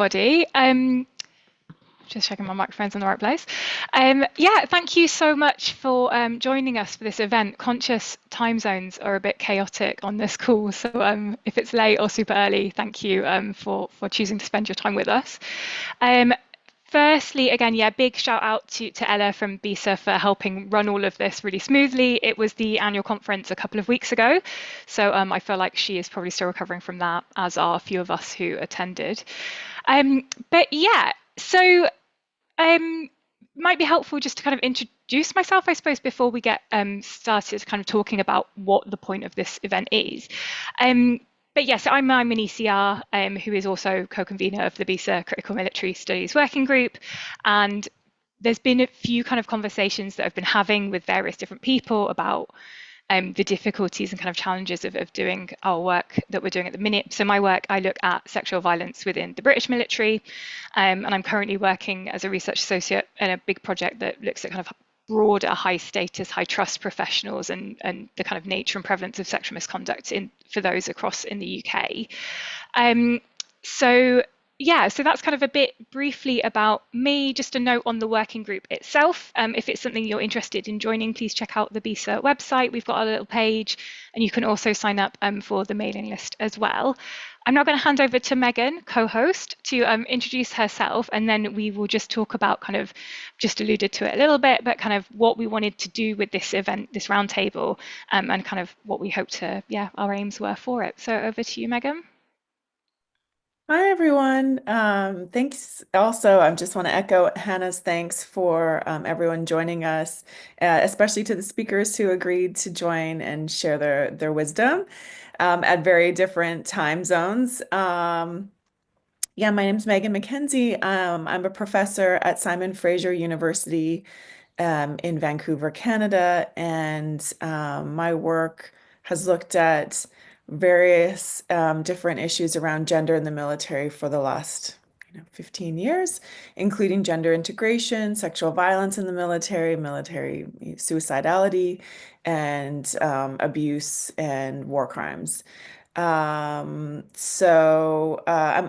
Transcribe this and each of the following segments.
Body. Just checking my microphone's in the right place. Yeah, thank you so much for joining us for this event. Conscious time zones are a bit chaotic on this call, so if it's late or super early, thank you for choosing to spend your time with us. Um, Firstly, again, yeah, big shout out to Ella from BISA for helping run all of this really smoothly. It was the annual conference a couple of weeks ago, so I feel like she is probably still recovering from that, as are a few of us who attended. But yeah, so might be helpful just to kind of introduce myself, I suppose, before we get started kind of talking about what the point of this event is. Um, but yes, I'm an ECR who is also co-convener of the BISA Critical Military Studies Working Group, and there's been a few kind of conversations that I've been having with various different people about the difficulties and kind of challenges of doing our work that we're doing at the minute. So my work, I look at sexual violence within the British military, and I'm currently working as a research associate in a big project that looks at kind of broader high status, high trust professionals and the kind of nature and prevalence of sexual misconduct for those across in the UK. Um, so yeah, so that's kind of a bit briefly about me. Just a note on the working group itself. If it's something you're interested in joining, please check out the BISA website. We've got a little page, and you can also sign up for the mailing list as well. I'm now going to hand over to Megan, co-host, to introduce herself, and then we will just talk about kind of, just alluded to it a little bit, but kind of what we wanted to do with this event, this roundtable, and kind of what we hope to, yeah, our aims were for it. So over to you, Megan. Hi, everyone. Thanks. Also, I just want to echo Hannah's thanks for everyone joining us, especially to the speakers who agreed to join and share their wisdom at very different time zones. Yeah, my name is Megan McKenzie. I'm a professor at Simon Fraser University in Vancouver, Canada, and my work has looked at various different issues around gender in the military for the last 15 years, including gender integration, sexual violence in the military suicidality, and abuse and war crimes. I'm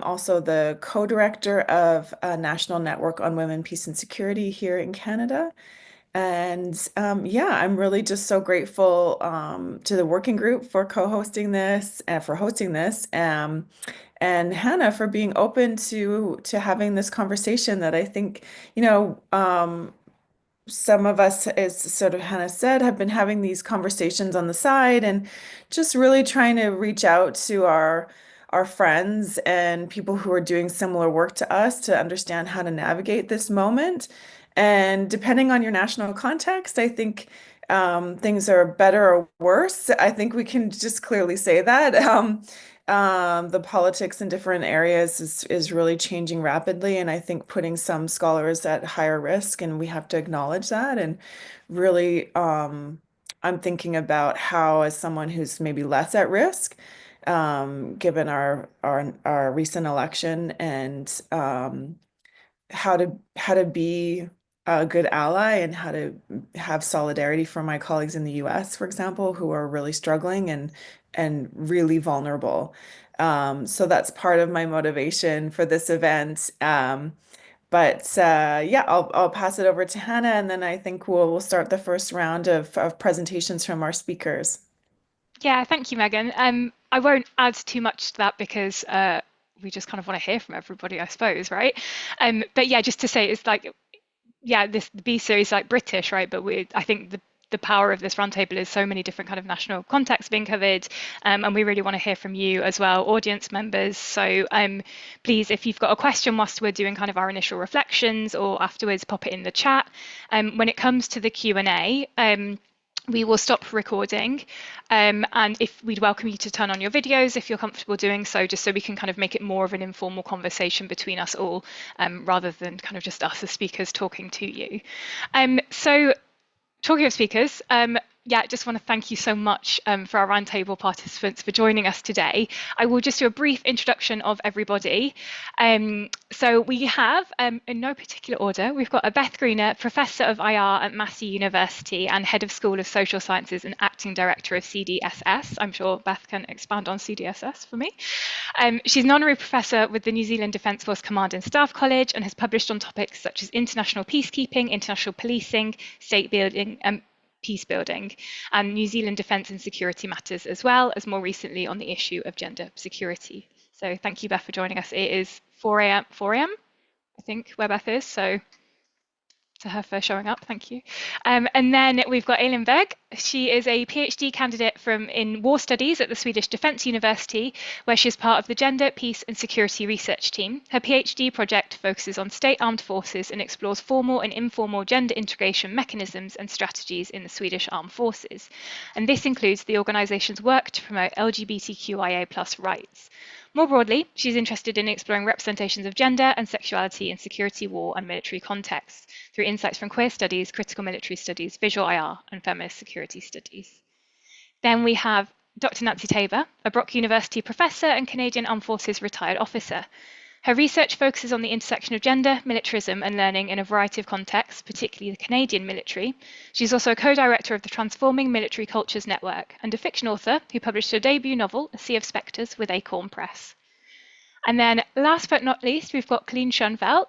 also the co-director of a national network on women, peace, and security here in Canada. And yeah, I'm really just so grateful to the working group for co-hosting this and for hosting this, and Hannah for being open to having this conversation that I think, you know, some of us, as sort of Hannah said, have been having these conversations on the side and just really trying to reach out to our friends and people who are doing similar work to us to understand how to navigate this moment. And depending on your national context, I think things are better or worse. I think we can just clearly say that. The politics in different areas is really changing rapidly, and I think putting some scholars at higher risk, and we have to acknowledge that. And really, I'm thinking about how, as someone who's maybe less at risk, given our recent election, and how to be a good ally and how to have solidarity for my colleagues in the US, for example, who are really struggling and really vulnerable. So that's part of my motivation for this event. But yeah, I'll pass it over to Hannah, and then I think we'll start the first round of presentations from our speakers. Yeah, thank you, Megan. I won't add too much to that because we just kind of want to hear from everybody, I suppose, right? But yeah, just to say, it's like, yeah, this the B series like British, right? But I think the power of this roundtable is so many different kind of national contexts being covered, and we really want to hear from you as well, audience members. So please, if you've got a question whilst we're doing kind of our initial reflections or afterwards, pop it in the chat. When it comes to the Q&A, we will stop recording, and if we'd welcome you to turn on your videos if you're comfortable doing so, just so we can kind of make it more of an informal conversation between us all, rather than kind of just us as speakers talking to you. So talking of speakers, yeah, just want to thank you so much for our roundtable participants for joining us today. I will just do a brief introduction of everybody. So we have, in no particular order, we've got Beth Greener, Professor of IR at Massey University and Head of School of Social Sciences and Acting Director of CDSS. I'm sure Beth can expand on CDSS for me. She's an honorary professor with the New Zealand Defence Force Command and Staff College and has published on topics such as international peacekeeping, international policing, state building, peace building, and New Zealand defence and security matters, as well as more recently on the issue of gender security. So thank you, Beth, for joining us. It is 4 a.m., I think, where Beth is. So to her for showing up. Thank you. And then we've got Elin Berg. She is a PhD candidate in war studies at the Swedish Defence University, where she is part of the Gender, Peace and Security Research Team. Her PhD project focuses on state armed forces and explores formal and informal gender integration mechanisms and strategies in the Swedish armed forces. And this includes the organisation's work to promote LGBTQIA+ rights. More broadly, she's interested in exploring representations of gender and sexuality in security, war, and military contexts through insights from queer studies, critical military studies, visual IR, and feminist security studies. Then we have Dr. Nancy Tabor, a Brock University professor and Canadian Armed Forces retired officer. Her research focuses on the intersection of gender, militarism, and learning in a variety of contexts, particularly the Canadian military. She's also a co-director of the Transforming Military Cultures Network and a fiction author who published her debut novel, A Sea of Spectres, with Acorn Press. And then last but not least, we've got Colleen Schoenfeld.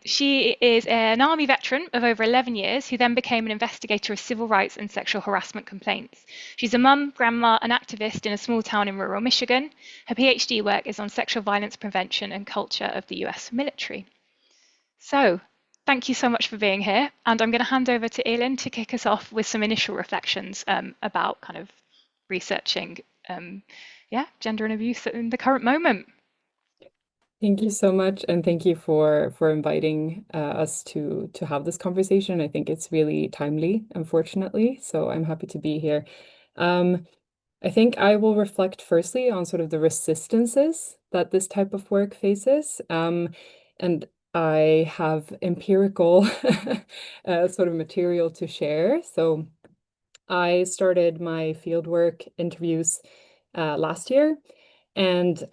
She is an Army veteran of over 11 years who then became an investigator of civil rights and sexual harassment complaints. She's a mum, grandma, and activist in a small town in rural Michigan. Her PhD work is on sexual violence prevention and culture of the US military. So, thank you so much for being here. And I'm going to hand over to Elin to kick us off with some initial reflections about kind of researching gender and abuse in the current moment. Thank you so much, and thank you for inviting us to have this conversation. I think it's really timely, unfortunately, so I'm happy to be here. I think I will reflect firstly on sort of the resistances that this type of work faces, and I have empirical sort of material to share. So I started my fieldwork interviews last year, and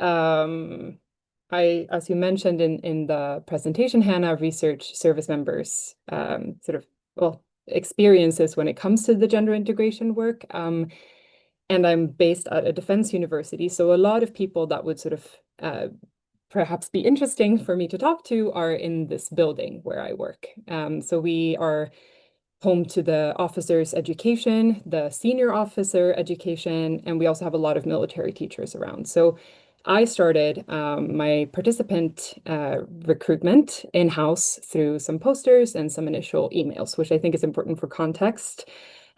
as you mentioned in the presentation, Hannah, research service members sort of, well, experiences when it comes to the gender integration work. And I'm based at a defense university, so a lot of people that would sort of perhaps be interesting for me to talk to are in this building where I work. So we are home to the officers' education, the senior officer education, and we also have a lot of military teachers around. So I started my participant recruitment in-house through some posters and some initial emails, which I think is important for context.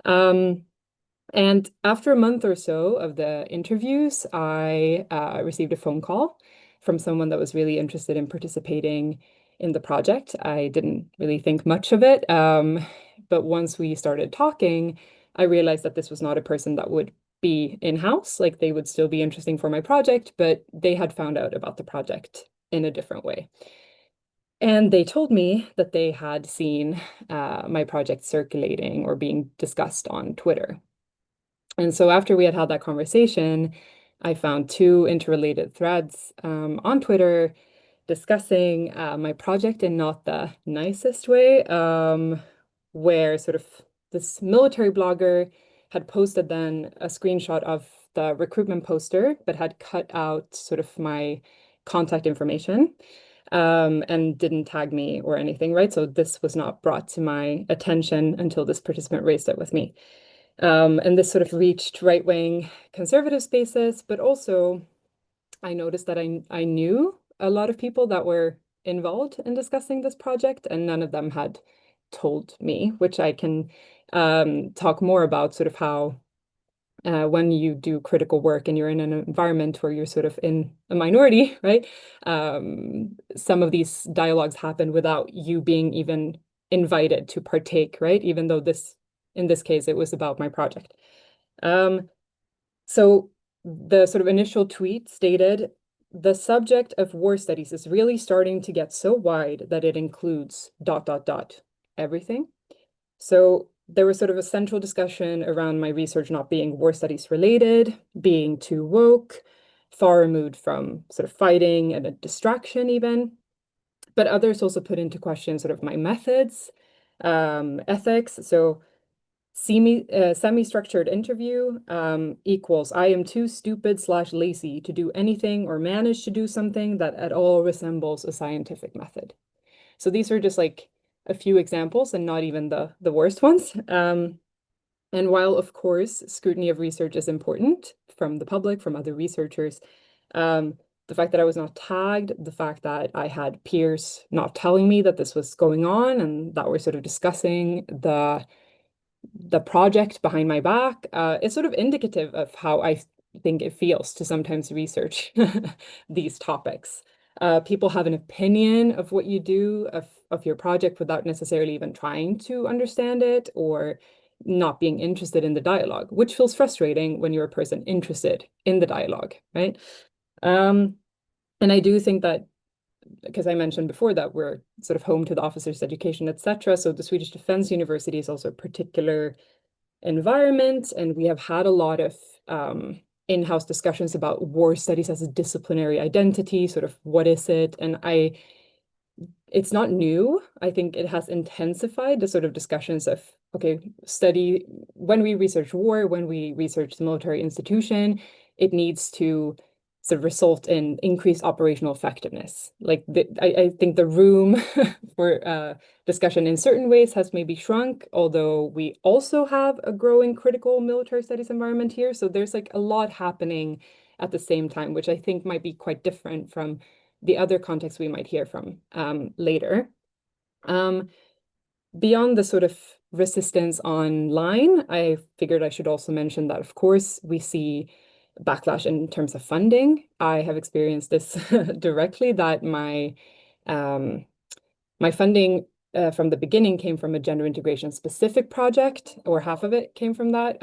And after a month or so of the interviews, I received a phone call from someone that was really interested in participating in the project. I didn't really think much of it, but once we started talking, I realized that this was not a person that would be in-house, like they would still be interesting for my project, but they had found out about the project in a different way. And they told me that they had seen my project circulating or being discussed on Twitter. And so after we had had that conversation, I found two interrelated threads on Twitter discussing my project in not the nicest way, where sort of this military blogger had posted then a screenshot of the recruitment poster, but had cut out sort of my contact information and didn't tag me or anything, right? So this was not brought to my attention until this participant raised it with me. And this sort of reached right-wing conservative spaces, but also I noticed that I knew a lot of people that were involved in discussing this project, and none of them had told me, which I can talk more about sort of how when you do critical work and you're in an environment where you're sort of in a minority, right? Some of these dialogues happen without you being even invited to partake, right? Even though in this case, it was about my project. So the sort of initial tweet stated, the subject of war studies is really starting to get so wide that it includes ... everything. So there was sort of a central discussion around my research not being war studies related, being too woke, far removed from sort of fighting and a distraction even. But others also put into question sort of my methods, ethics. So semi-structured interview equals I am too stupid/lazy to do anything or manage to do something that at all resembles a scientific method. So these are just like a few examples and not even the worst ones. And while, of course, scrutiny of research is important from the public, from other researchers, the fact that I was not tagged, the fact that I had peers not telling me that this was going on and that we're sort of discussing the project behind my back is sort of indicative of how I think it feels to sometimes research these topics. People have an opinion of what you do, of your project, without necessarily even trying to understand it or not being interested in the dialogue, which feels frustrating when you're a person interested in the dialogue, right? And I do think that, because I mentioned before that we're sort of home to the officers' education, etc. So the Swedish Defence University is also a particular environment, and we have had a lot of in-house discussions about war studies as a disciplinary identity, sort of what is it? And it's not new. I think it has intensified the sort of discussions of, okay, when we research war, when we research the military institution, it needs to sort of result in increased operational effectiveness. Like I think the room for discussion in certain ways has maybe shrunk, although we also have a growing critical military studies environment here. So there's like a lot happening at the same time, which I think might be quite different from the other contexts we might hear from later. Beyond the sort of resistance online, I figured I should also mention that, of course, we see backlash in terms of funding. I have experienced this directly, that my funding from the beginning came from a gender integration specific project, or half of it came from that,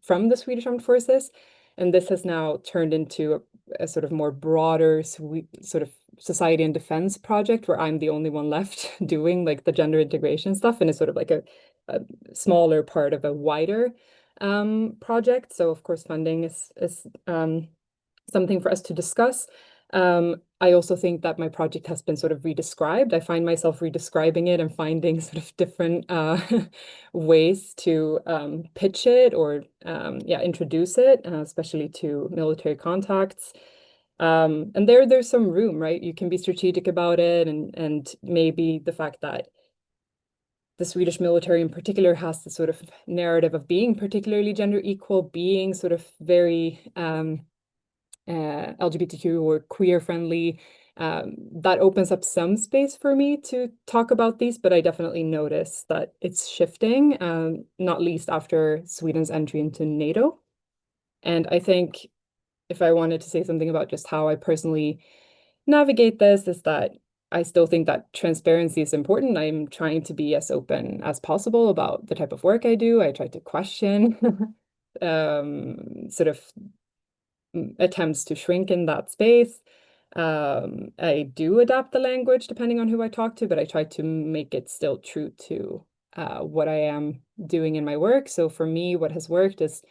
from the Swedish Armed Forces. And this has now turned into a sort of more broader sort of society and defense project where I'm the only one left doing like the gender integration stuff. And it's sort of like a smaller part of a wider project. So of course, funding is something for us to discuss. I also think that my project has been sort of redescribed. I find myself redescribing it and finding sort of different ways to pitch it or introduce it, especially to military contacts. And there's some room, right? You can be strategic about it, and maybe the fact that the Swedish military in particular has the sort of narrative of being particularly gender equal, being sort of very LGBTQ or queer friendly. That opens up some space for me to talk about these, but I definitely notice that it's shifting, not least after Sweden's entry into NATO. And I think if I wanted to say something about just how I personally navigate this, is that I still think that transparency is important. I'm trying to be as open as possible about the type of work I do. I try to question sort of attempts to shrink in that space. I do adapt the language depending on who I talk to, but I try to make it still true to what I am doing in my work. So for me, what has worked is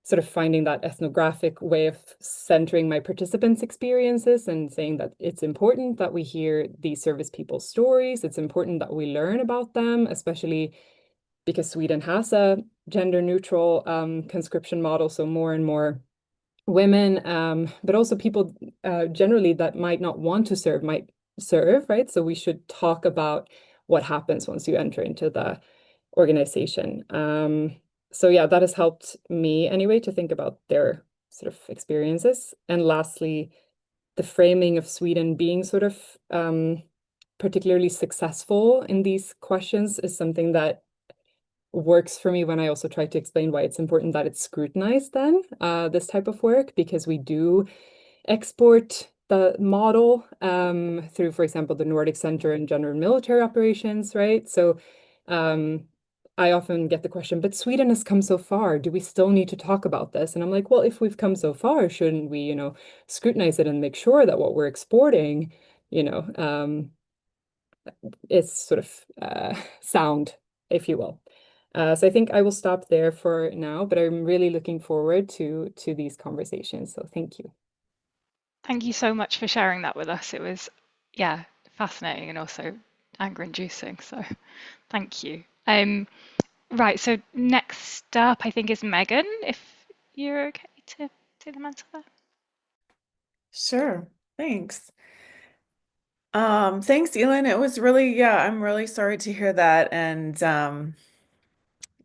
sort of finding that ethnographic way of centering my participants' experiences and saying that it's important that we hear these service people's stories. It's important that we learn about them, especially because Sweden has a gender neutral conscription model. So more and more women, but also people generally that might not want to serve might serve, right? So we should talk about what happens once you enter into the organization. So yeah, that has helped me anyway to think about their sort of experiences. And lastly, the framing of Sweden being sort of particularly successful in these questions is something that works for me when I also try to explain why it's important that it's scrutinized then, this type of work, because we do export the model through, for example, the Nordic Center in General Military Operations, right? So I often get the question, but Sweden has come so far. Do we still need to talk about this? And I'm like, well, if we've come so far, shouldn't we, scrutinize it and make sure that what we're exporting, is sort of sound, if you will. So I think I will stop there for now, but I'm really looking forward to these conversations. So thank you. Thank you so much for sharing that with us. It was, yeah, fascinating and also anger-inducing. So thank you. Right, so next up, I think, is Megan, if you're okay to do the mantle there. Sure. Thanks. Thanks, Elin. It was really, yeah, I'm really sorry to hear that. And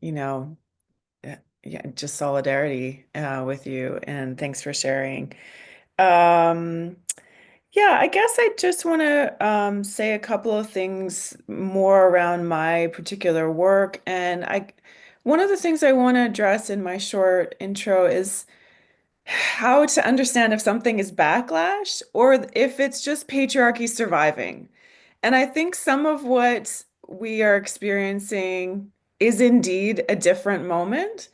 you know, yeah, just solidarity with you, and thanks for sharing. Um, yeah, I guess I just want to say a couple of things more around my particular work. And one of the things I want to address in my short intro is how to understand if something is backlash or if it's just patriarchy surviving. And I think some of what we are experiencing is indeed a different moment.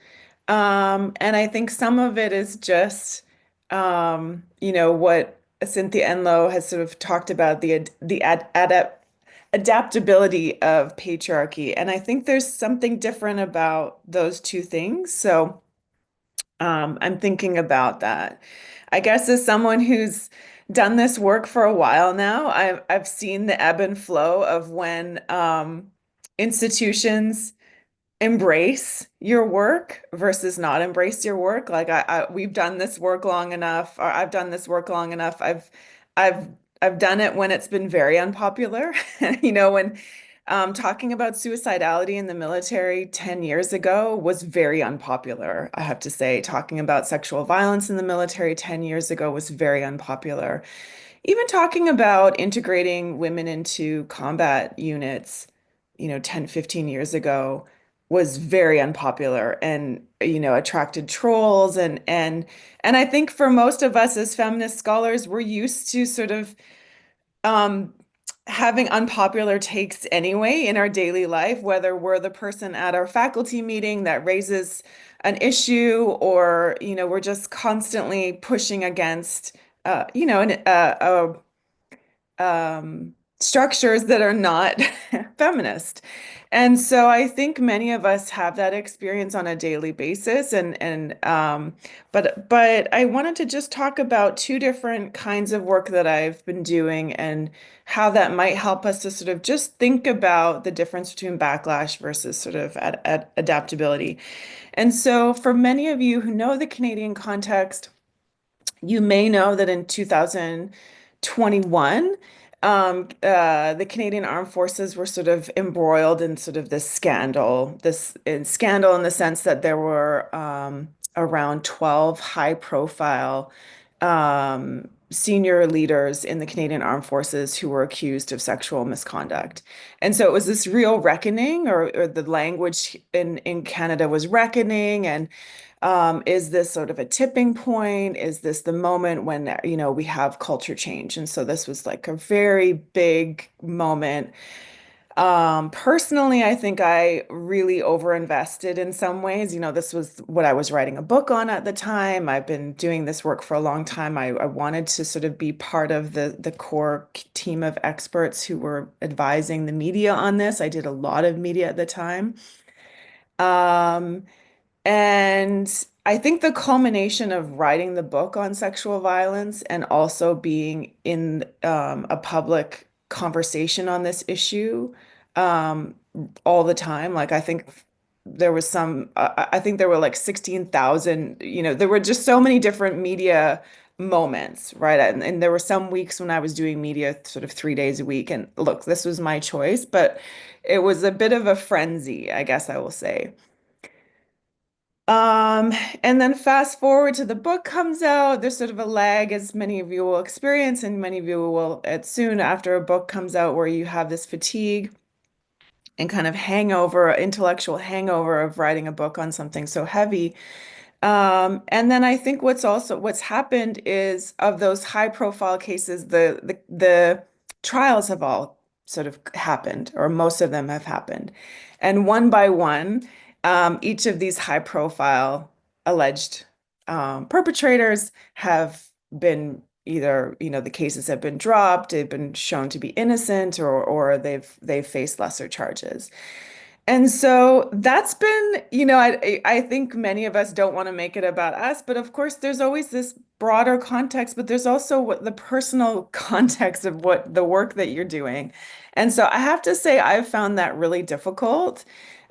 And I think some of it is just, what Cynthia Enloe has sort of talked about adaptability of patriarchy. And I think there's something different about those two things. So I'm thinking about that. I guess as someone who's done this work for a while now, I've seen the ebb and flow of when institutions embrace your work versus not embrace your work. Like we've done this work long enough, or I've done this work long enough. I've I've done it when it's been very unpopular. When talking about suicidality in the military 10 years ago was very unpopular, I have to say. Talking about sexual violence in the military 10 years ago was very unpopular. Even talking about integrating women into combat units, 10, 15 years ago was very unpopular and, attracted trolls and I think for most of us as feminist scholars, we're used to sort of um, having unpopular takes anyway in our daily life, whether we're the person at our faculty meeting that raises an issue or, we're just constantly pushing against, structures that are not feminist. And so I think many of us have that experience on a daily basis but I wanted to just talk about two different kinds of work that I've been doing and how that might help us to sort of just think about the difference between backlash versus sort of adaptability. And so for many of you who know the Canadian context, you may know that in 2021, the Canadian Armed Forces were sort of embroiled in sort of this scandal in the sense that there were around 12 high-profile senior leaders in the Canadian Armed Forces who were accused of sexual misconduct. And so it was this real reckoning, or the language in Canada was reckoning, and is this sort of a tipping point? Is this the moment when, we have culture change? And so this was like a very big moment. Personally, I think I really overinvested in some ways. This was what I was writing a book on at the time. I've been doing this work for a long time. I wanted to sort of be part of the core team of experts who were advising the media on this. I did a lot of media at the time. Um, and I think the culmination of writing the book on sexual violence and also being in a public conversation on this issue um, all the time, like I think I think there were like 16,000, there were just so many different media moments, right? And there were some weeks when I was doing media sort of 3 days a week. And look, this was my choice, but it was a bit of a frenzy, I guess I will say. Um, and then fast forward to the book comes out, there's sort of a lag, as many of you will experience, and many of you will at soon after a book comes out, where you have this fatigue and kind of hangover, intellectual hangover of writing a book on something so heavy. And then I think what's happened is of those high profile cases, the trials have all sort of happened, or most of them have happened. And one by one, each of these high profile alleged perpetrators have been either, the cases have been dropped, they've been shown to be innocent, or they've faced lesser charges. And so that's been, I think many of us don't want to make it about us, but of course there's always this broader context, but there's also what the personal context of what the work that you're doing. And so I have to say I've found that really difficult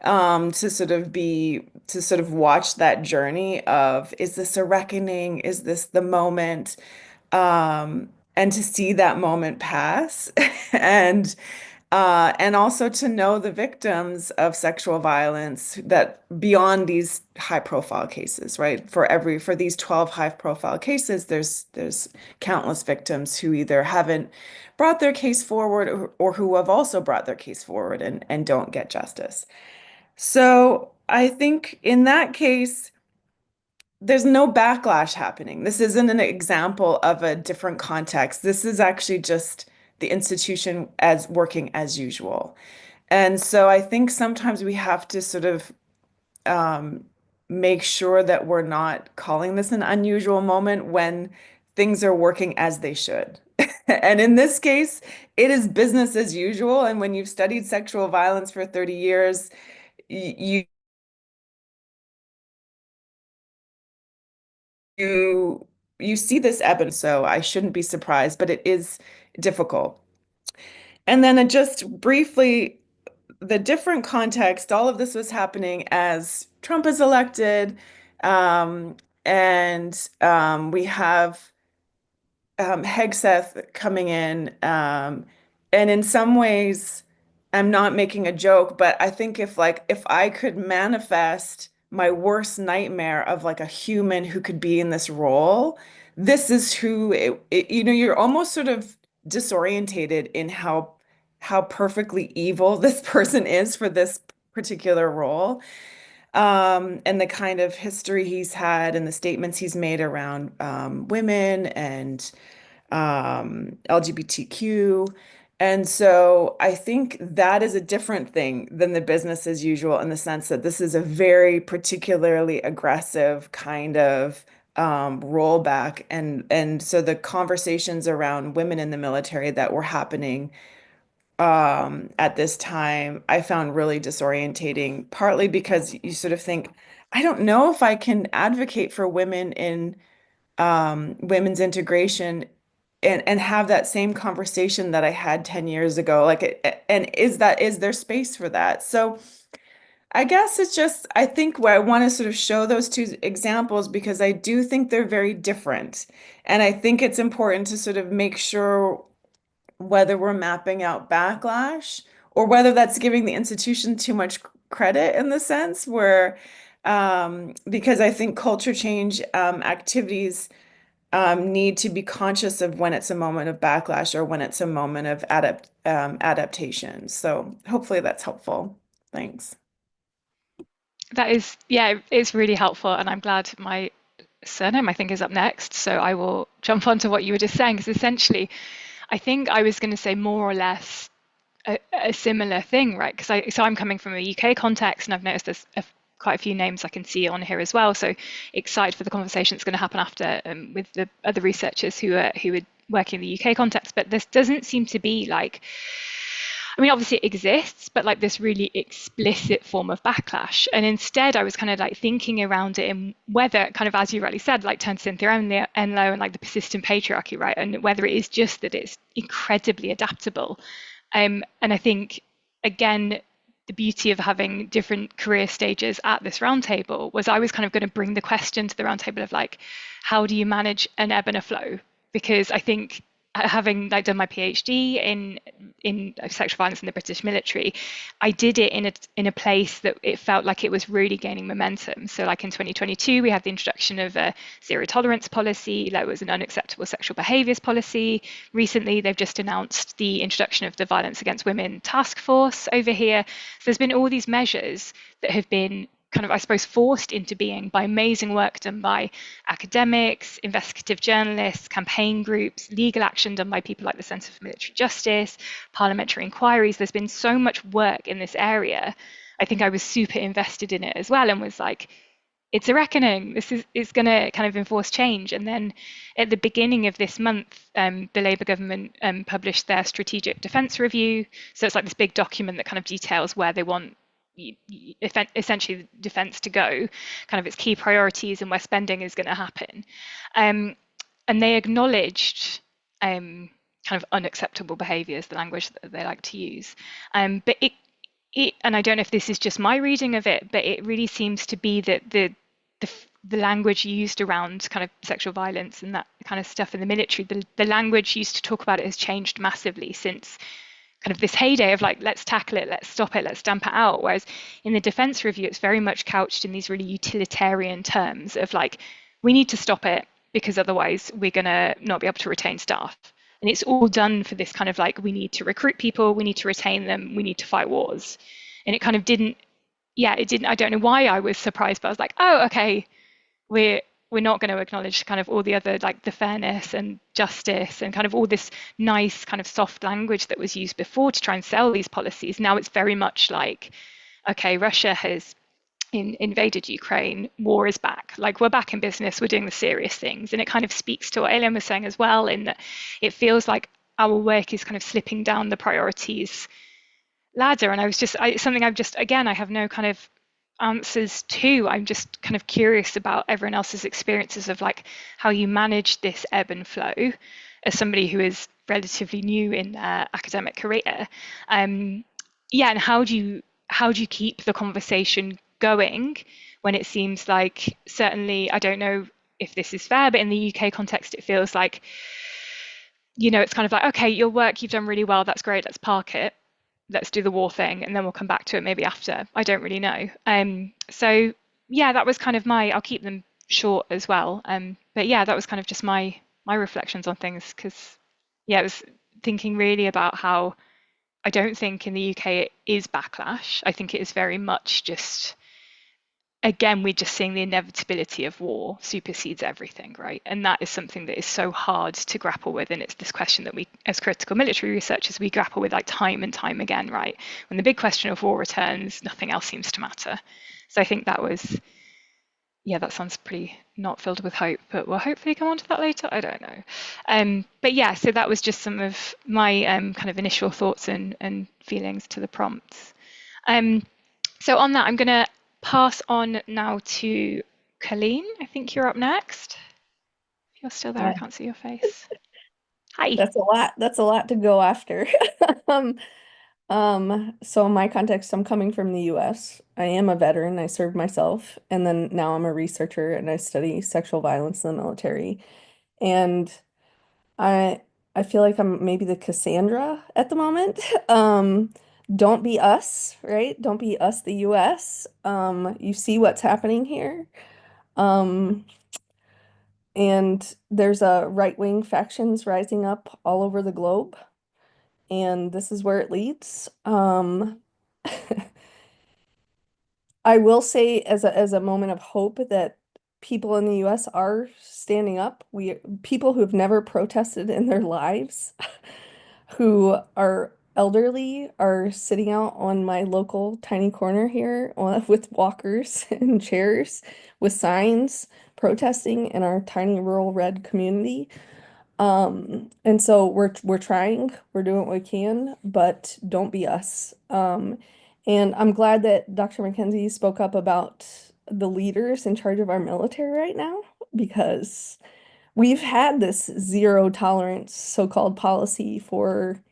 to sort of watch that journey of, is this a reckoning? Is this the moment? And to see that moment pass and also to know the victims of sexual violence that beyond these high profile cases, right? For these 12 high profile cases, there's countless victims who either haven't brought their case forward or who have also brought their case forward and don't get justice. So I think in that case, there's no backlash happening. This isn't an example of a different context. This is actually just the institution as working as usual. And so I think sometimes we have to sort of um, make sure that we're not calling this an unusual moment when things are working as they should. And in this case, it is business as usual. And when you've studied sexual violence for 30 years, you you you see this ebb and so I shouldn't be surprised, but it is difficult. And then just briefly, the different context, all of this was happening as Trump is elected, um, and we have Hegseth coming in. And in some ways, I'm not making a joke, but I think if I could manifest my worst nightmare of like a human who could be in this role, this is who you're almost sort of disorientated in how perfectly evil this person is for this particular role. And the kind of history he's had and the statements he's made around women and LGBTQ. And so I think that is a different thing than the business as usual in the sense that this is a very particularly aggressive kind of rollback. And so the conversations around women in the military that were happening at this time, I found really disorientating, partly because you sort of think, I don't know if I can advocate for women in women's integration and have that same conversation that I had 10 years ago. And is there space for that? So I guess it's just, I think where I want to sort of show those two examples because I do think they're very different. And I think it's important to sort of make sure whether we're mapping out backlash or whether that's giving the institution too much credit in the sense where, because I think culture change activities need to be conscious of when it's a moment of backlash or when it's a moment of adaptation. So hopefully that's helpful. Thanks. That is, yeah, it's really helpful, and I'm glad my surname I think is up next. So I will jump onto what you were just saying, because essentially, I think I was going to say more or less a similar thing, right? So I'm coming from a UK context, and I've noticed there's quite a few names I can see on here as well. So excited for the conversation that's going to happen after with the other researchers who are working in the UK context. But this doesn't seem to be like, I mean, obviously it exists, but like this really explicit form of backlash. And instead, I was kind of like thinking around it and whether, kind of as you rightly said, like turn to Cynthia Enloe and like the persistent patriarchy, right? And whether it is just that it's incredibly adaptable. And I think, again, the beauty of having different career stages at this roundtable was I was kind of going to bring the question to the roundtable of like, how do you manage an ebb and a flow? Because I think having like done my PhD in sexual violence in the British military, I did it in a place that it felt like it was really gaining momentum. So like in 2022, we had the introduction of a zero tolerance policy. There was an unacceptable sexual behaviours policy. Recently, they've just announced the introduction of the Violence Against Women Task Force over here. So there's been all these measures that have been kind of, I suppose, forced into being by amazing work done by academics, investigative journalists, campaign groups, legal action done by people like the Centre for Military Justice, parliamentary inquiries. There's been so much work in this area. I think I was super invested in it as well and was like, it's a reckoning. This is going to kind of enforce change. And then at the beginning of this month, the Labour government published their strategic defence review. So it's like this big document that kind of details where they want essentially the defence to go, kind of its key priorities and where spending is going to happen. And they acknowledged kind of unacceptable behaviours, the language that they like to use. But and I don't know if this is just my reading of it, but it really seems to be that the language used around kind of sexual violence and that kind of stuff in the military, the language used to talk about it has changed massively since kind of this heyday of like, let's tackle it, let's stop it, let's stamp it out. Whereas in the defence review, it's very much couched in these really utilitarian terms of like, we need to stop it because otherwise we're going to not be able to retain staff. And it's all done for this kind of like, we need to recruit people, we need to retain them, we need to fight wars. And it kind of didn't, it didn't, I don't know why I was surprised, but I was like, oh, okay, we're not going to acknowledge kind of all the other like the fairness and justice and kind of all this nice kind of soft language that was used before to try and sell these policies. Now it's very much like, okay, Russia has invaded Ukraine, war is back. Like we're back in business, we're doing the serious things. And it kind of speaks to what Aileen was saying as well, in that it feels like our work is kind of slipping down the priorities ladder. And something I've just, again, I have no kind of answers to. I'm just kind of curious about everyone else's experiences of like how you manage this ebb and flow as somebody who is relatively new in their academic career. And how do you keep the conversation going when it seems like, certainly, I don't know if this is fair, but in the UK context, it feels like, it's kind of like, okay, your work, you've done really well, that's great, let's park it, let's do the war thing, and then we'll come back to it maybe after. I don't really know. So yeah, that was kind of I'll keep them short as well. But yeah, that was kind of just my reflections on things, because I was thinking really about how I don't think in the UK it is backlash. I think it is very much just, again, we're just seeing the inevitability of war supersedes everything, right? And that is something that is so hard to grapple with. And it's this question that we, as critical military researchers, we grapple with like time and time again, right? When the big question of war returns, nothing else seems to matter. So I think that was, that sounds pretty not filled with hope, but we'll hopefully come on to that later. I don't know. But yeah, so that was just some of my kind of initial thoughts and feelings to the prompts. So on that, I'm going to pass on now to Colleen. I think you're up next. If you're still there, I can't see your face. Hi. That's a lot. That's a lot to go after. So in my context, I'm coming from the US. I am a veteran. I served myself, and then now I'm a researcher and I study sexual violence in the military. And I I feel like I'm maybe the Cassandra at the moment. Don't be us, right? Don't be us, the US. You see what's happening here. Um, and there's a right-wing factions rising up all over the globe, and this is where it leads. I will say as a moment of hope that people in the US are standing up. People who have never protested in their lives, who are elderly, are sitting out on my local tiny corner here with walkers and chairs with signs protesting in our tiny rural red community. And so we're trying, we're doing what we can, but don't be us. And I'm glad that Dr. McKenzie spoke up about the leaders in charge of our military right now, because we've had this zero tolerance so-called policy for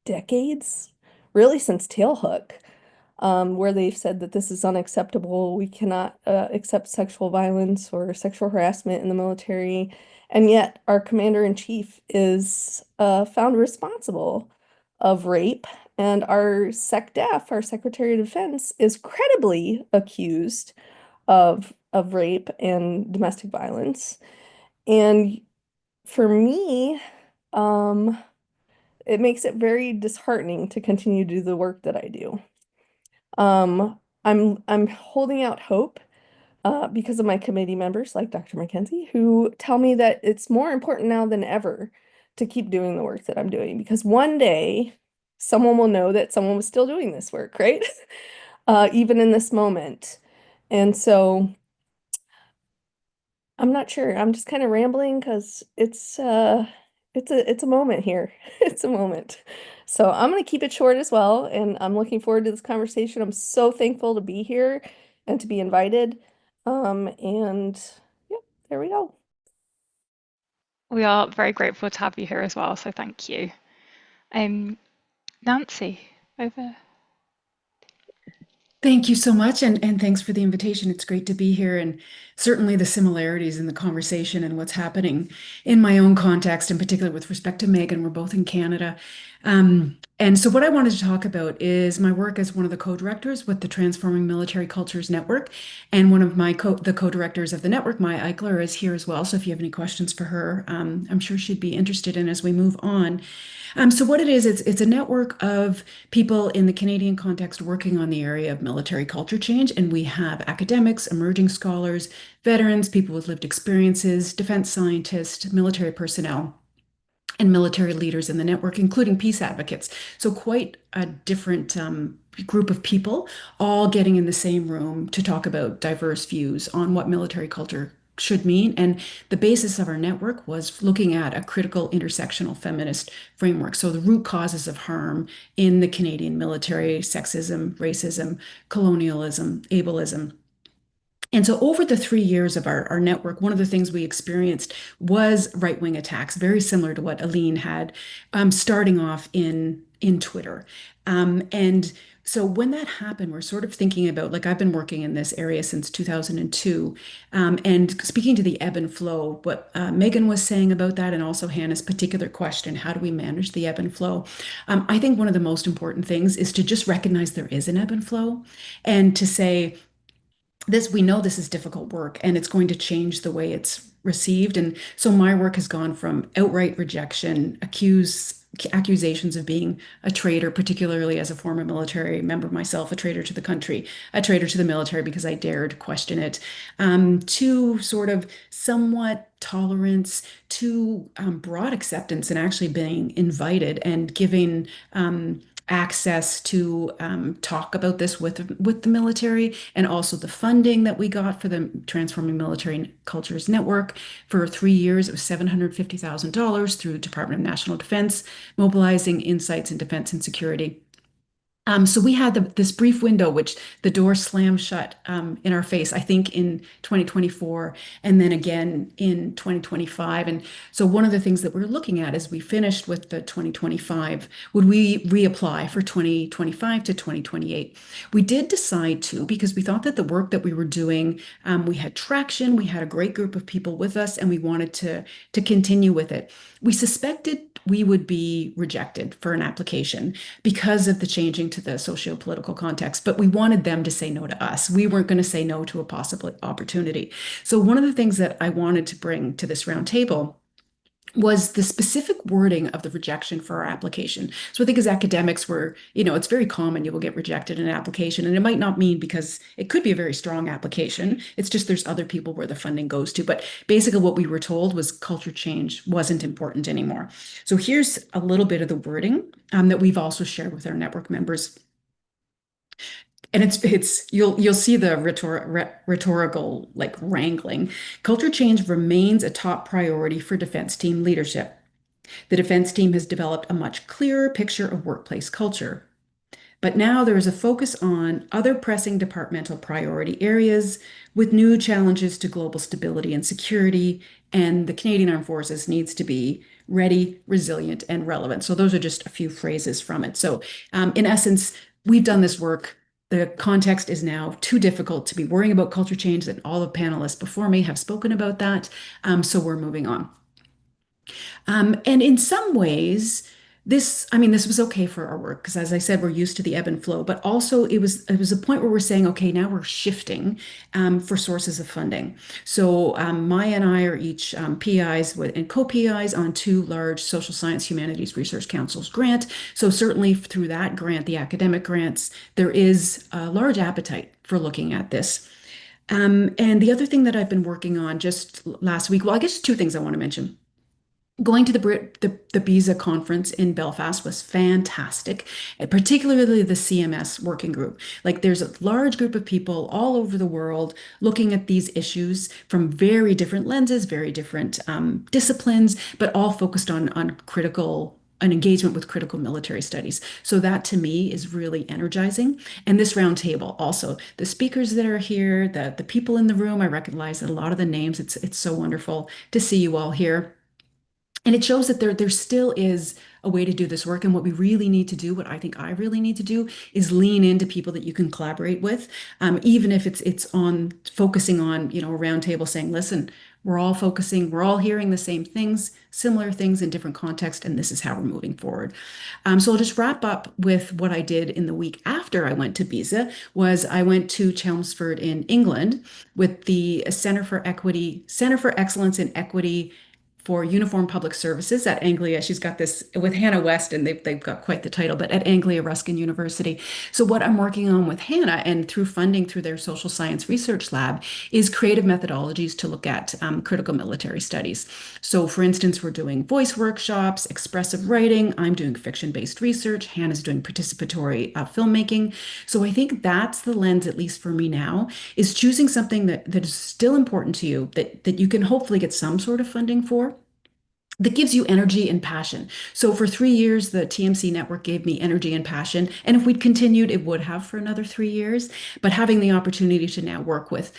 decades, really since Tailhook, where they've said that this is unacceptable. We cannot accept sexual violence or sexual harassment in the military. And yet our commander-in-chief is found responsible of rape. And our SecDef, our Secretary of Defense, is credibly accused of rape and domestic violence. And for me, it makes it very disheartening to continue to do the work that I do. I'm holding out hope because of my committee members like Dr. McKenzie, who tell me that it's more important now than ever to keep doing the work that I'm doing, because one day someone will know that someone was still doing this work, right? Even in this moment. And so I'm not sure. I'm just kind of rambling because it's a moment here. It's a moment. So I'm going to keep it short as well, and I'm looking forward to this conversation. I'm so thankful to be here and to be invited. And yeah, there we go. We are very grateful to have you here as well, so thank you. Nancy, over. Thank you so much, and thanks for the invitation. It's great to be here, and certainly the similarities in the conversation and what's happening in my own context, in particular with respect to Megan. We're both in Canada. And so what I wanted to talk about is my work as one of the co-directors with the Transforming Military Cultures Network, and one of the co-directors of the network, Maya Eichler, is here as well. So if you have any questions for her, I'm sure she'd be interested in as we move on. So what it is, it's a network of people in the Canadian context working on the area of military culture change. And we have academics, emerging scholars, veterans, people with lived experiences, defense scientists, military personnel, and military leaders in the network, including peace advocates. So quite a different group of people all getting in the same room to talk about diverse views on what military culture should mean. And the basis of our network was looking at a critical intersectional feminist framework. So the root causes of harm in the Canadian military: sexism, racism, colonialism, ableism. And so over the 3 years of our network, one of the things we experienced was right-wing attacks, very similar to what Aline had, starting off in Twitter. And so when that happened, we're sort of thinking about, like, I've been working in this area since 2002, and speaking to the ebb and flow, what Megan was saying about that, and also Hannah's particular question, how do we manage the ebb and flow? I think one of the most important things is to just recognize there is an ebb and flow, and to say, we know this is difficult work and it's going to change the way it's received. And so my work has gone from outright rejection, accusations of being a traitor, particularly as a former military member myself, a traitor to the country, a traitor to the military because I dared question it, to sort of somewhat tolerance, to broad acceptance, and actually being invited and giving access to talk about this with the military, and also the funding that we got for the Transforming Military Cultures Network. For 3 years, it was $750,000 through the Department of National Defense, mobilizing insights in defense and security. So we had this brief window, which the door slammed shut in our face, I think in 2024, and then again in 2025. And so one of the things that we're looking at as we finished with the 2025, would we reapply for 2025 to 2028? We did decide to, because we thought that the work that we were doing, we had traction, we had a great group of people with us, and we wanted to continue with it. We suspected we would be rejected for an application because of the changing to the socio-political context, but we wanted them to say no to us. We weren't going to say no to a possible opportunity. So one of the things that I wanted to bring to this roundtable was the specific wording of the rejection for our application. So I think as academics, it's very common you will get rejected in an application, and it might not mean because it could be a very strong application. It's just there's other people where the funding goes to. But basically what we were told was culture change wasn't important anymore. So here's a little bit of the wording that we've also shared with our network members. And you'll see the rhetorical like wrangling. Culture change remains a top priority for defense team leadership. The defense team has developed a much clearer picture of workplace culture. But now there is a focus on other pressing departmental priority areas with new challenges to global stability and security, and the Canadian Armed Forces needs to be ready, resilient, and relevant. So those are just a few phrases from it. So in essence, we've done this work. The context is now too difficult to be worrying about culture change, and all the panelists before me have spoken about that. So we're moving on. And in some ways, this was okay for our work because, as I said, we're used to the ebb and flow. But also, it was a point where we're saying, okay, now we're shifting for sources of funding. So Maya and I are each PIs and co-PIs on two large social science humanities research councils grant. So certainly through that grant, the academic grants, there is a large appetite for looking at this. And the other thing that I've been working on just last week, well, I guess two things I want to mention. Going to the BISA conference in Belfast was fantastic, and particularly the CMS working group. Like, there's a large group of people all over the world looking at these issues from very different lenses, very different disciplines, but all focused on critical an engagement with critical military studies. So that to me is really energizing. And this roundtable also, the speakers that are here, the people in the room, I recognize that a lot of the names. It's so wonderful to see you all here. And it shows that there still is a way to do this work. And what we really need to do, what I think I really need to do, is lean into people that you can collaborate with, even if it's on focusing on, a roundtable saying, listen, we're all focusing, we're all hearing the same things, similar things in different contexts, and this is how we're moving forward. So I'll just wrap up with what I did in the week after I went to Pisa. Was I went to Chelmsford in England with the Center for Excellence in Equity for Uniform Public Services at Anglia. She's got this with Hannah West, and they've got quite the title, but at Anglia Ruskin University. So what I'm working on with Hannah and through funding through their social science research lab is creative methodologies to look at critical military studies. So for instance, we're doing voice workshops, expressive writing. I'm doing fiction-based research. Hannah's doing participatory filmmaking. So I think that's the lens, at least for me now, is choosing something that is still important to you, that you can hopefully get some sort of funding for, that gives you energy and passion. So for 3 years, the TMC network gave me energy and passion. And if we'd continued, it would have for another 3 years. But having the opportunity to now work with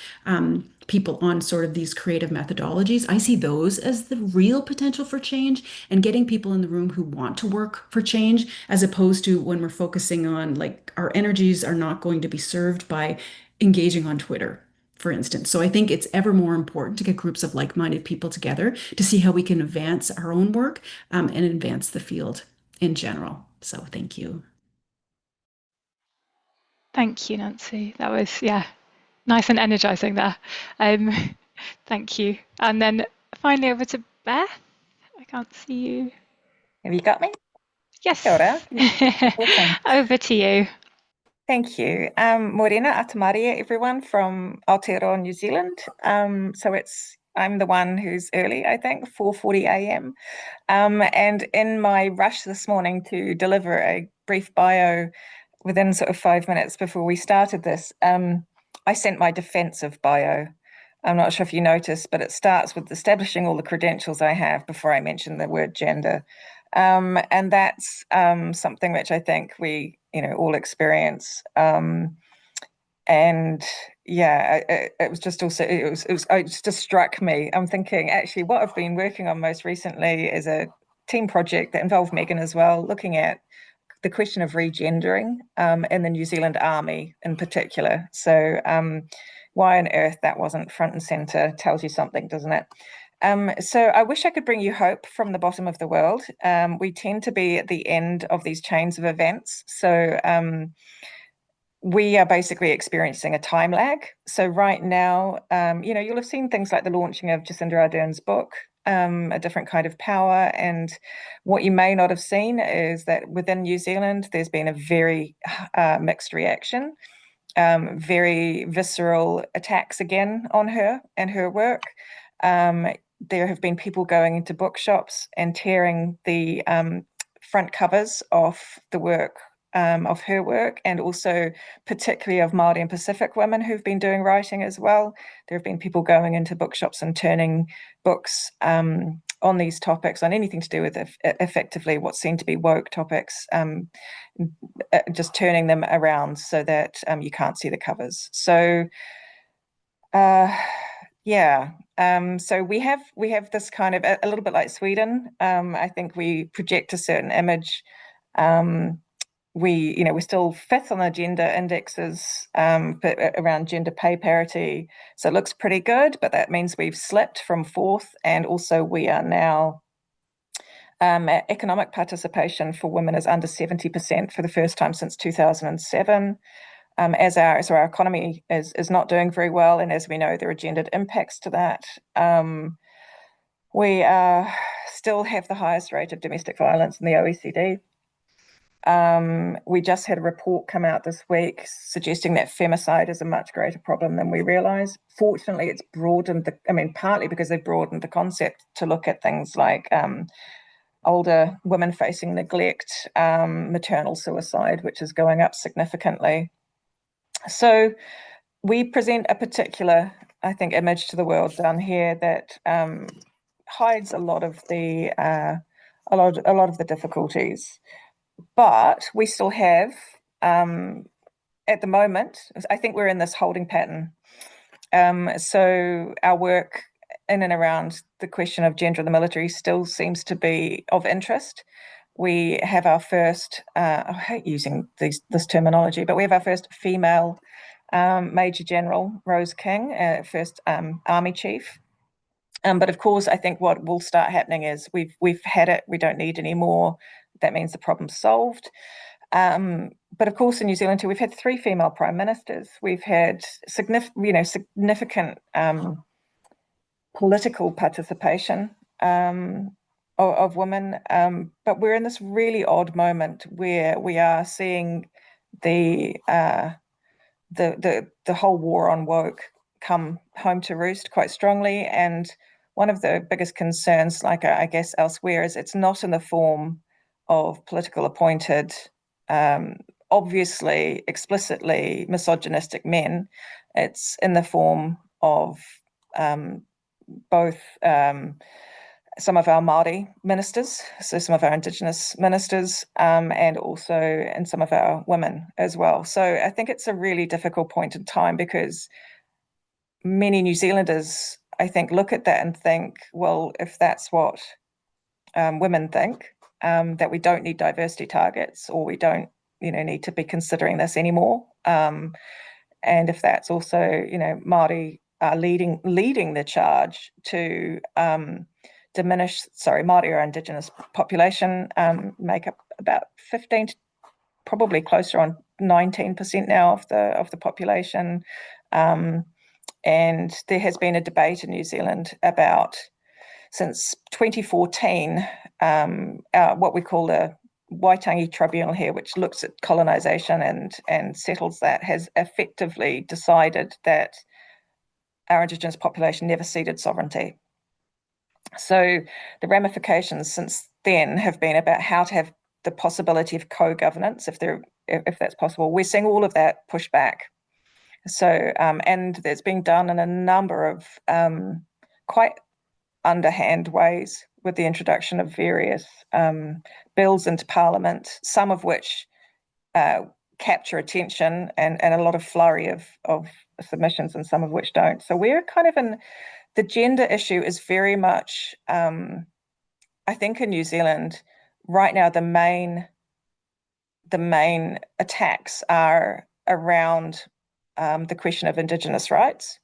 people on sort of these creative methodologies, I see those as the real potential for change, and getting people in the room who want to work for change, as opposed to when we're focusing on, like, our energies are not going to be served by engaging on Twitter, for instance. So I think it's ever more important to get groups of like-minded people together to see how we can advance our own work, and advance the field in general. So thank you. Thank you, Nancy. That was, yeah, nice and energizing there. Um, thank you. And then finally over to Beth. I can't see you. Have you got me? Yes. Kia ora. Awesome. Over to you. Thank you. Morena Atamaria, everyone from Aotearoa, New Zealand. I'm the one who's early, I think, 4:40 a.m. And in my rush this morning to deliver a brief bio within sort of 5 minutes before we started this, I sent my defensive bio. I'm not sure if you noticed, but it starts with establishing all the credentials I have before I mention the word gender. And that's something which I think we, all experience. And yeah, it was just also, it just struck me. I'm thinking, actually, what I've been working on most recently is a team project that involved Megan as well, looking at the question of regendering in the New Zealand Army in particular. So why on earth that wasn't front and center tells you something, doesn't it? So I wish I could bring you hope from the bottom of the world. We tend to be at the end of these chains of events. So we are basically experiencing a time lag. So right now, you'll have seen things like the launching of Jacinda Ardern's book, A Different Kind of Power. And what you may not have seen is that within New Zealand, there's been a very mixed reaction, very visceral attacks again on her and her work. There have been people going into bookshops and tearing the front covers off the work, of her work, and also particularly of Māori and Pacific women who've been doing writing as well. There have been people going into bookshops and turning books on these topics, on anything to do with effectively what seem to be woke topics, just turning them around so that you can't see the covers. So yeah. So we have this kind of a little bit like Sweden. I think we project a certain image. We're still fifth on the gender indexes, but around gender pay parity. So it looks pretty good, but that means we've slipped from fourth, and also we are now economic participation for women is under 70% for the first time since 2007. As our economy is not doing very well, and as we know, there are gendered impacts to that. We still have the highest rate of domestic violence in the OECD. We just had a report come out this week suggesting that femicide is a much greater problem than we realise. Fortunately, it's broadened partly because they've broadened the concept to look at things like older women facing neglect, maternal suicide, which is going up significantly. So we present a particular, I think, image to the world down here that hides a lot of the a lot of the difficulties. But we still have, at the moment, I think we're in this holding pattern. So our work in and around the question of gender in the military still seems to be of interest. We have our first, I hate using this terminology, but we have our first female Major General, Rose King, first Army Chief. But of course, I think what will start happening is we've had it, we don't need any more. That means the problem's solved. But of course, in New Zealand too, we've had 3 female prime ministers. We've had significant political participation of women. But we're in this really odd moment where we are seeing the whole war on woke come home to roost quite strongly. And one of the biggest concerns, like I guess elsewhere, is it's not in the form of political appointed, obviously, explicitly misogynistic men. It's in the form of both some of our Māori ministers, so some of our Indigenous ministers, and also in some of our women as well. So I think it's a really difficult point in time because many New Zealanders, I think, look at that and think, well, if that's what women think, that we don't need diversity targets or we don't, need to be considering this anymore. And if that's also, Māori are leading the charge to Māori or Indigenous population make up about 15, probably closer on 19% now of the population. And there has been a debate in New Zealand about, since 2014, what we call the Waitangi Tribunal here, which looks at colonisation and settles that, has effectively decided that our Indigenous population never ceded sovereignty. So the ramifications since then have been about how to have the possibility of co-governance, if that's possible. We're seeing all of that pushed back. So, and it's being done in a number of quite underhand ways with the introduction of various bills into Parliament, some of which capture attention and a lot of flurry of submissions, and some of which don't. So we're kind of in the gender issue is very much, I think, in New Zealand right now, the main attacks are around the question of Indigenous rights,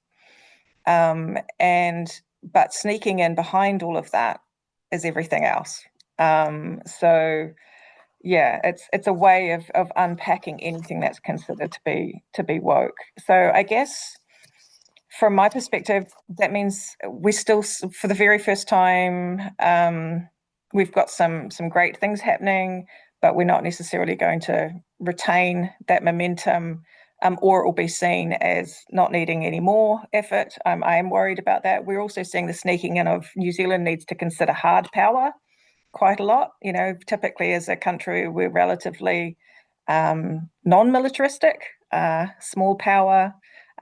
but sneaking in behind all of that is everything else. So yeah, it's a way of unpacking anything that's considered to be woke. So I guess from my perspective, that means we still, for the very first time, we've got some great things happening, but we're not necessarily going to retain that momentum, or it will be seen as not needing any more effort. I am worried about that. We're also seeing the sneaking in of New Zealand needs to consider hard power quite a lot. Typically as a country, we're relatively non-militaristic, small power.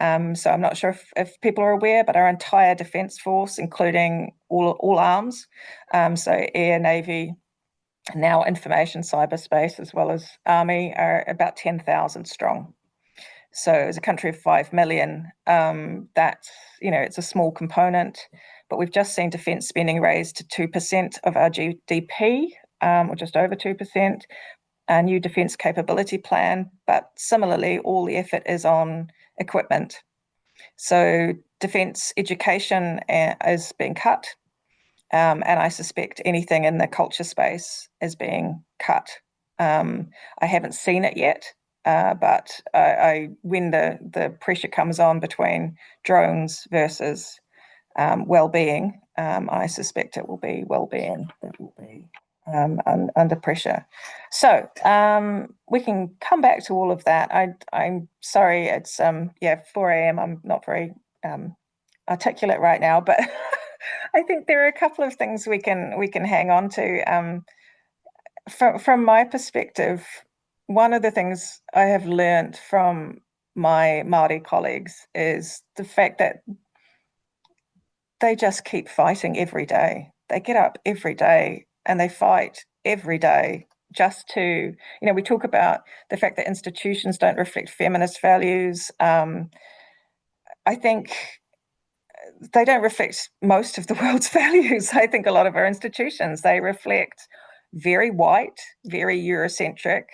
So I'm not sure if people are aware, but our entire defence force, including all arms, so air, navy, now information, cyberspace, as well as army, are about 10,000 strong. So as a country of 5 million, that's, it's a small component, but we've just seen defence spending raised to 2% of our GDP, or just over 2%, a new defence capability plan, but similarly, all the effort is on equipment. So defence education is being cut, and I suspect anything in the culture space is being cut. I haven't seen it yet, but when the pressure comes on between drones versus well-being, I suspect it will be well-being that will be under pressure. So we can come back to all of that. I'm sorry, it's 4 a.m. I'm not very articulate right now, but I think there are a couple of things we can hang on to. From my perspective, one of the things I have learned from my Māori colleagues is the fact that they just keep fighting every day. They get up every day and they fight every day just to, you know, we talk about the fact that institutions don't reflect feminist values. I think they don't reflect most of the world's values. I think a lot of our institutions, they reflect very white, very Eurocentric,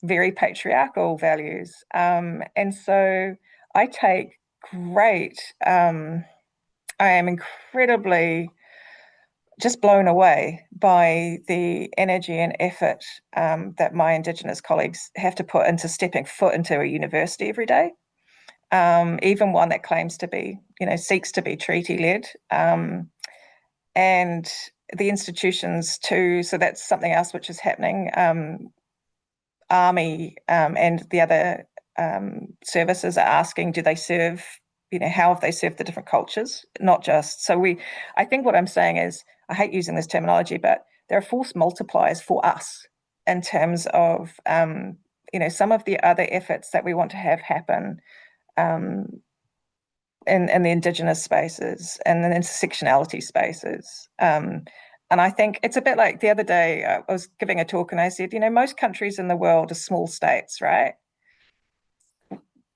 very patriarchal values. And so I take great, I am incredibly just blown away by the energy and effort that my Indigenous colleagues have to put into stepping foot into a university every day. Even one that claims to be, you know, seeks to be treaty-led. And the institutions too, so that's something else which is happening. Army and the other services are asking, do they serve, you know, how have they served the different cultures? Not just, so I think what I'm saying is, I hate using this terminology, but there are force multipliers for us in terms of, you know, some of the other efforts that we want to have happen in the Indigenous spaces and the intersectionality spaces. And I think it's a bit like the other day, I was giving a talk and I said, you know, most countries in the world are small states, right?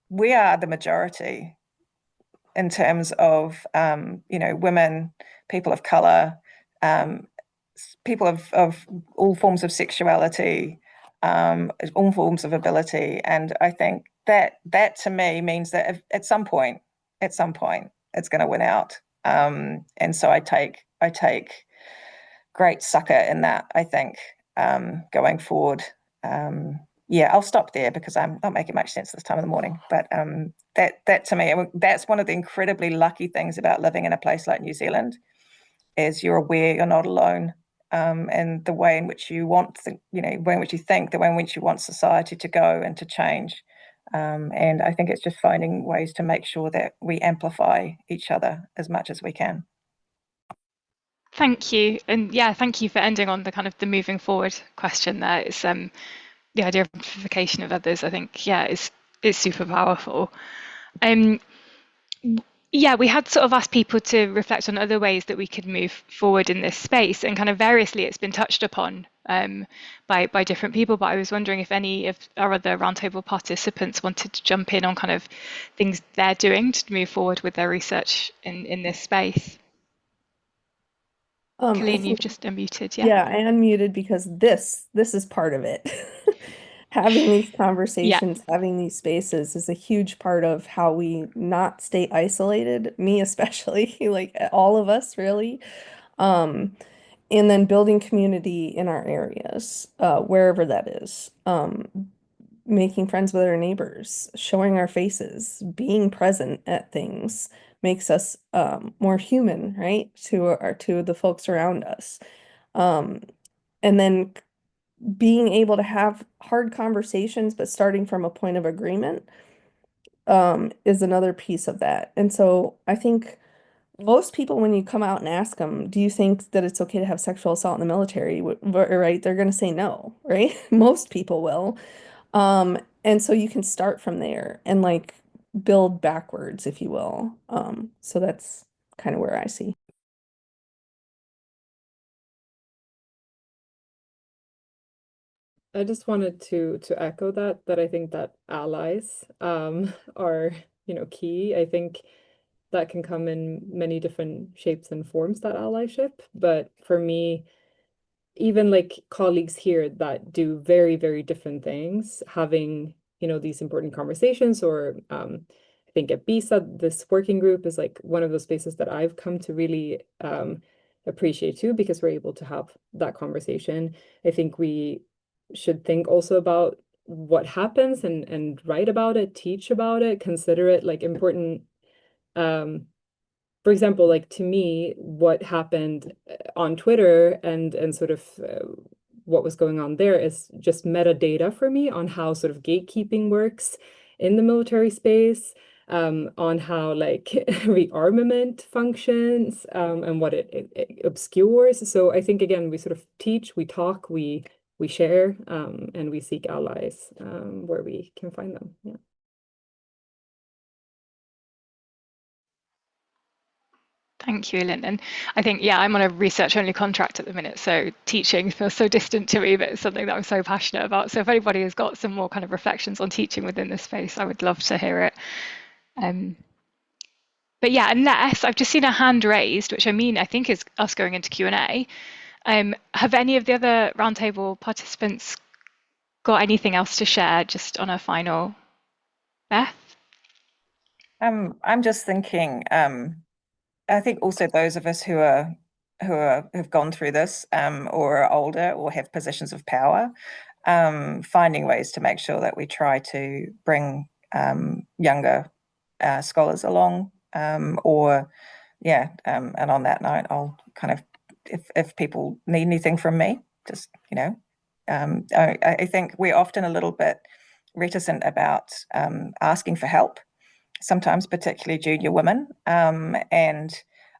We are the majority in terms of, you know, women, people of color, people of all forms of sexuality, all forms of ability. And I think that to me means that if, at some point, it's going to win out. And so I take great succor in that, I think, going forward. Yeah, I'll stop there because I'm not making much sense this time of the morning. But that to me, that's one of the incredibly lucky things about living in a place like New Zealand, is you're aware you're not alone, and the way in which you want, you know, the way in which you think, the way in which you want society to go and to change. And I think it's just finding ways to make sure that we amplify each other as much as we can. Thank you. And yeah, thank you for ending on the kind of the moving forward question there. It's the idea of amplification of others, I think, yeah, is super powerful. Yeah, we had sort of asked people to reflect on other ways that we could move forward in this space, and kind of variously it's been touched upon by different people. But I was wondering if any of our other roundtable participants wanted to jump in on kind of things they're doing to move forward with their research in this space. I Colleen, you've think, just unmuted, yeah, I unmuted because this is part of it. Having these Yeah. conversations, having these spaces is a huge part of how we not stay isolated, me especially, like all of us really. Um, and then building community in our areas, wherever that is. Making friends with our neighbors, showing our faces, being present at things makes us more human, right? To the folks around us. Um, and then being able to have hard conversations, but starting from a point of agreement, is another piece of that. And so I think most people, when you come out and ask them, do you think that it's okay to have sexual assault in the military? Right? They're going to say no, right? Most people will. And so you can start from there and like build backwards, if you will. So that's kind of where I see. I just wanted to echo that I think that allies are, you know, key. I think that can come in many different shapes and forms, that allyship. But for me, even like colleagues here that do very, very different things, having, you know, these important conversations, or I think at BISA, this working group is like one of those spaces that I've come to really appreciate too, because we're able to have that conversation. I think we should think also about what happens and write about it, teach about it, consider it like important. For example, like to me, what happened on Twitter and sort of what was going on there is just metadata for me on how sort of gatekeeping works in the military space, on how like rearmament functions, and what it obscures. So I think again, we sort of teach, we talk, we share, and we seek allies where we can find them. Yeah. Thank you, Lynn. And I think, yeah, I'm on a research only contract at the minute, so teaching feels so distant to me, but it's something that I'm so passionate about. So if anybody has got some more kind of reflections on teaching within this space, I would love to hear it. But yeah, unless I've just seen a hand raised, which I think is us going into Q&A. Have any of the other roundtable participants got anything else to share just on a final? Beth? I'm just thinking, I think also those of us who have gone through this, or are older or have positions of power, finding ways to make sure that we try to bring younger scholars along, and on that note, I'll kind of, if people need anything from me, just, I think we're often a little bit reticent about asking for help, sometimes particularly junior women. And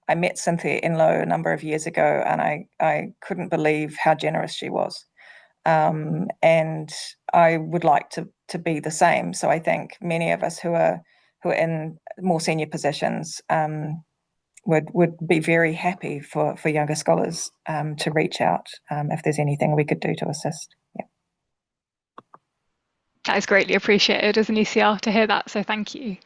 I met Cynthia Inlow a number of years ago, and I couldn't believe how generous she was. And I would like to be the same. So I think many of us who are in more senior positions would be very happy for younger scholars to reach out if there's anything we could do to assist. Yeah. That is greatly appreciated as an ECR to hear that, so thank you.